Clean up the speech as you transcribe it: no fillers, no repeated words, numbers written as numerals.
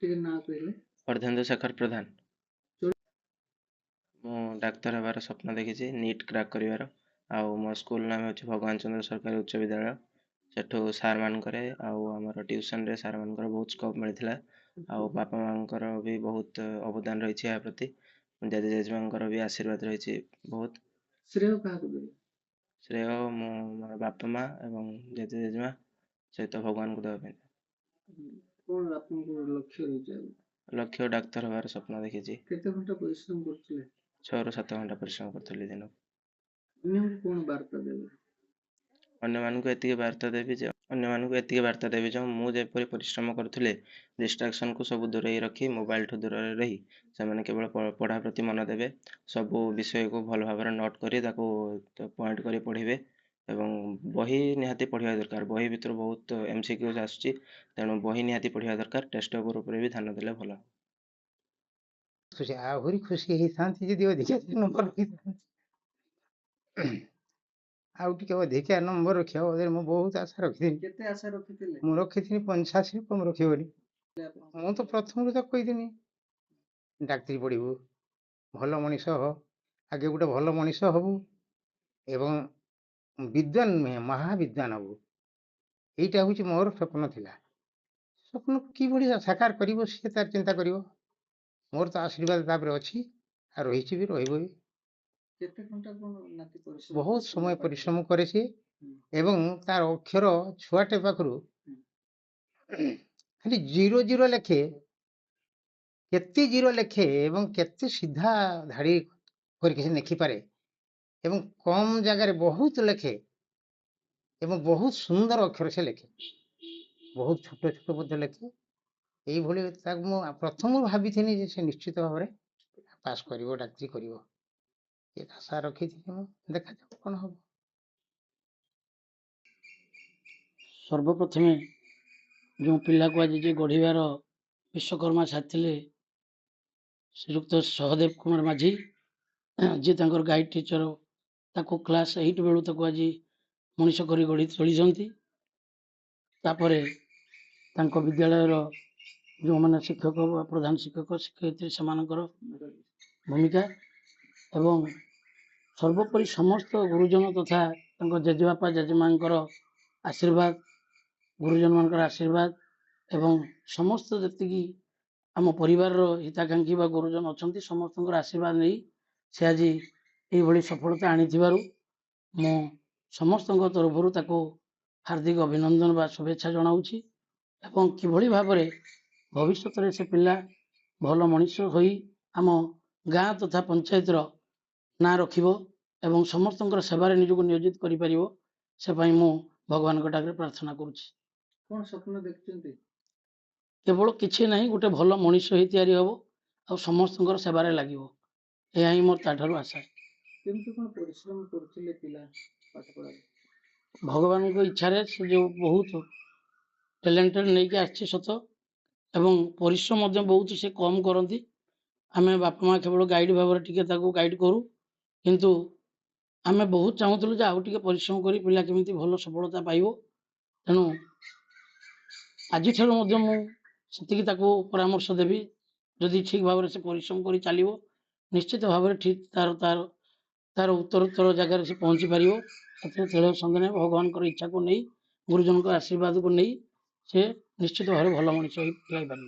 अर्धेंद्र शेखर प्रधान। मु डाक्तर हबार स्वप्न देखी नीट क्रैक कर मो स्कूल नाम हूँ भगवान चंद्र सरकारी उच्च विद्यालय। सेठू सार मानकर आमर ट्यूशन रे सार मानकर बहुत स्कोप मिलता। बापा माँ भी बहुत अवदान रही है प्रति। जेजे जेजेमा भी आशीर्वाद रही बहुत। श्रेय क्या देबे? श्रेय मोर बापा माँ एवं जेजे जेजेमा सहित भगवान को देवा। कौन आपको लक्ष्य रही? लक्ष्य डाक्तर हबार स्वप्न देखी। केते घंटा परिश्रम करथिले? 6 ରୁ 7 घंटा परिश्रम करथली दिन। अन्य कौन वार्ता देबे? अन्य मानक एतिके वार्ता देबी जो मु जेपरि परिश्रम करुथिले डिस्ट्रैक्शन को सब दूर रखी मोबाइल ठू दूर रही से केवल पढ़ा प्रति मन देवे। सब विषय को भल भाव नोट करी ताको पॉइंट करी पढ़िबे एवं बही निहाती पढ़िया दरकार। बही भितर बहुत एमसीक्यूज आसुची तेणु बही निहाती पढ़िया दरकार। टेस्ट पेपर ऊपर भी ध्यान देले भल। खुशी आहुरी खुशी ही शांति जदि अधिका नंबर रखिथांती आउ टिके अधिका नंबर रखिया ओदे मु बहुत आशा रखिथिनि। केते आशा रखिथिले? मु रखिथिनि 85 कम रखियो बोली। मु तो प्रथम रू तो कहिदिनि डाक्टरी पढ़िबू भल मनीष हो आगे गोटे भल मनीष हबू एवं विद्वान नुहे महाविद्वान हबू। एटा हूँ मोर स्वप्न थिला। स्वप्न कि भली साकार करिवो से तार चिंता करिवो। मोर तो आशीर्वाद तापर अछि आ रहिछि भी रहइबो भी। केते घंटा कोन नाती परिश्रम? बहुत समय परिश्रम करे छी एवं तार अक्षर छुआटे पाखरु खाली 0 लेखे केते 0 लेखे एवं केते सीधा धाड़ी करके से लिखि पारे एवं कम जगह बहुत लेखे एवं बहुत सुंदर अक्षर से लेखे। बहुत छोट छोट मध्य लेखे यही भली मु प्रथम भाभी थी से निश्चित भाव में पास करिवो डाक्टरी करिवो ये आशा रखी थी। देखा जाओ कौन हम। सर्वप्रथमे जो पिला को आज जे गढ़िबार विश्वकर्मा छाड़े श्रीयुक्त सहदेव कुमार माझी जी तांकर गाइड टीचर ताको क्लास 8 बेलू तक आज मनीष कर गढ़ी चली। तापर विद्यालय जो मैंने शिक्षक प्रधान शिक्षक शिक्षयित्री से भूमिका एवं सर्वोपरि समस्त गुरुजन तथा जेजेबापा जेजेमा आशीर्वाद गुरुजन मान आशीर्वाद एवं समस्त जी आम परिवार हिताकांक्षी बा गुरुजन अच्छा समस्त आशीर्वाद नहीं से आज ये सफलता आनी मु समस्त तरफ हार्दिक अभिनंदन बा शुभेच्छा जनाऊँगी एवं किभली भाव भविष्य में से पिला भल मनीष होई आम गाँ तथा पंचायत ना रखिबो एवं समस्त सेवार निजक नियोजित करि परिबो से पई मु भगवान को डाकरे प्रार्थना करूछि। कौन स्वप्न देखछन्ती? केवल किछि नहीं गोटे भल मनीष ही तैयारी हबो आ समस्त सेवारे लागिबो एहा ही मोर ताठारु आशा। केमती कोन परिश्रम करथिले पिला पाठ पढा? भगवान को इच्छा रे से जो बहुत टैलेंटेड नहीं के आछि सत एवं परिश्रम मध्य बहुत से कम करती। आमे बापा माँ केवल गाइड भाव टिके ताको गाइड करू किंतु आमे बहुत चाहूलु जे आउ टिके परिश्रम करी पिला केमिति भल सफलता पाइबो। तेणु आज मुझे परामर्श देवी जदि ठीक भाव से परिश्रम कर चलो निश्चित भाव ठीक तार तार तार उत्तरोत्तर जगार से पहुँची पार संगे भगवान इच्छा को नहीं गुरुजन आशीर्वाद को नहीं से निश्चित भाव भल मनीष हो पार।